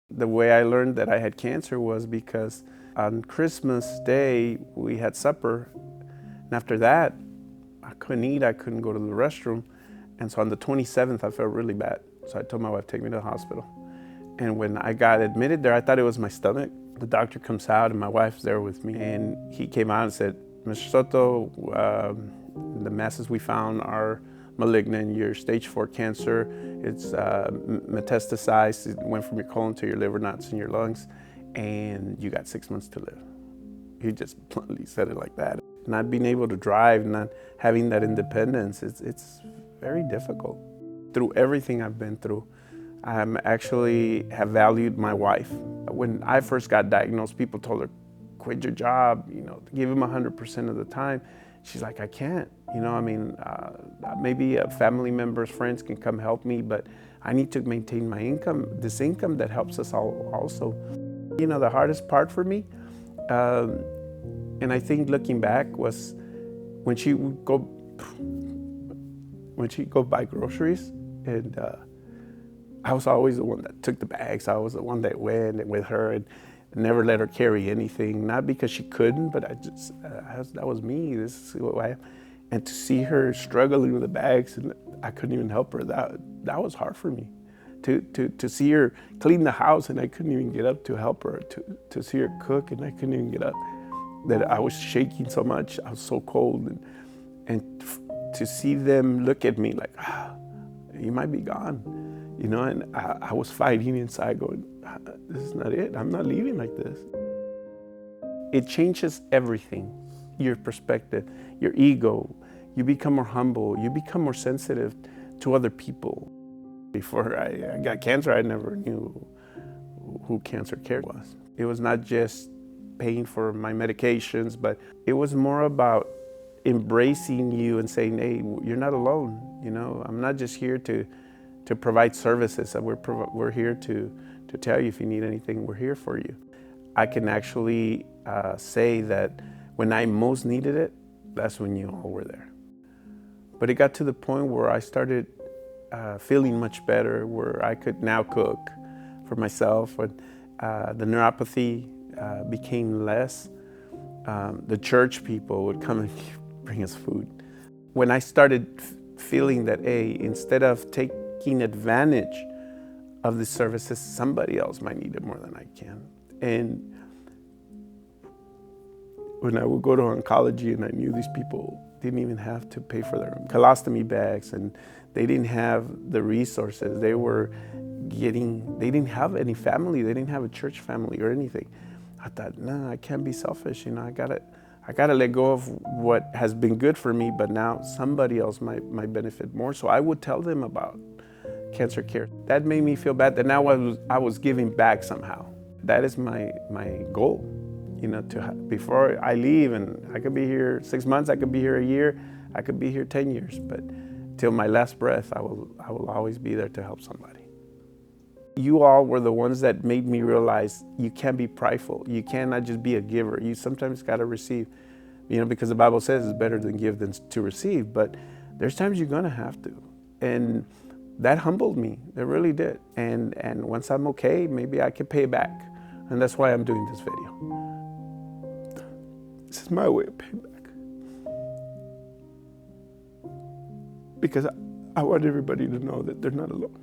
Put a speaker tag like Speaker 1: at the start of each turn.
Speaker 1: The way I learned that I had cancer was because on Christmas Day, we had supper. And after that, I couldn't eat, I couldn't go to the restroom. And so on the 27th, I felt really bad. So I told my wife, take me to the hospital. And when I got admitted there, I thought it was my stomach. The doctor comes out and my wife's there with me. And he came out and said, Mr. Soto, the masses we found are malignant. You're stage 4 cancer. It's metastasized. It went from your colon to your liver, not in your lungs. And you got 6 months to live. He just bluntly said it like that. Not being able to drive, not having that independence, it's very difficult. Through everything I've been through, I actually have valued my wife. When I first got diagnosed, people told her, quit your job, give him 100% of the time. She's like, I can't, maybe family members, friends can come help me, but I need to maintain my income, this income that helps us all also. The hardest part for me, and I think looking back, was when she would go buy groceries, and I was always the one that took the bags. I was the one that went with her and never let her carry anything. Not because she couldn't, but that was me. This is who I am. And to see her struggling with the bags, and I couldn't even help her. That was hard for me. To see her clean the house, and I couldn't even get up to help her. To see her cook, and I couldn't even get up. That I was shaking so much. I was so cold, and to see them look at me like, you might be gone, and I was fighting inside going, this is not it. I'm not leaving like this. It changes everything, your perspective, your ego. You become more humble. You become more sensitive to other people. Before I got cancer, I never knew who cancer care was. It was not just paying for my medications, but it was more about embracing you and saying, hey, you're not alone. I'm not just here to provide services. We're here to tell you if you need anything, we're here for you. I can actually say that when I most needed it, that's when you all were there. But it got to the point where I started feeling much better, where I could now cook for myself. And the neuropathy became less. The church people would come and bring us food. When I started feeling that, hey, instead of taking advantage of the services, somebody else might need it more than I can. And when I would go to oncology and I knew these people didn't even have to pay for their colostomy bags, and they didn't have the resources, they didn't have any family, they didn't have a church family or anything. I thought, no, I can't be selfish, I gotta let go of what has been good for me, but now somebody else might benefit more. So I would tell them about cancer care. That made me feel bad that now I was giving back somehow. That is my goal, before I leave, and I could be here 6 months, I could be here a year, I could be here 10 years, but till my last breath, I will always be there to help somebody. You all were the ones that made me realize you can't be prideful. You cannot just be a giver. You sometimes got to receive, because the Bible says it's better to give than to receive, but there's times you're going to have to. And that humbled me. It really did. And once I'm okay, maybe I can pay back. And that's why I'm doing this video. This is my way of paying back. Because I want everybody to know that they're not alone.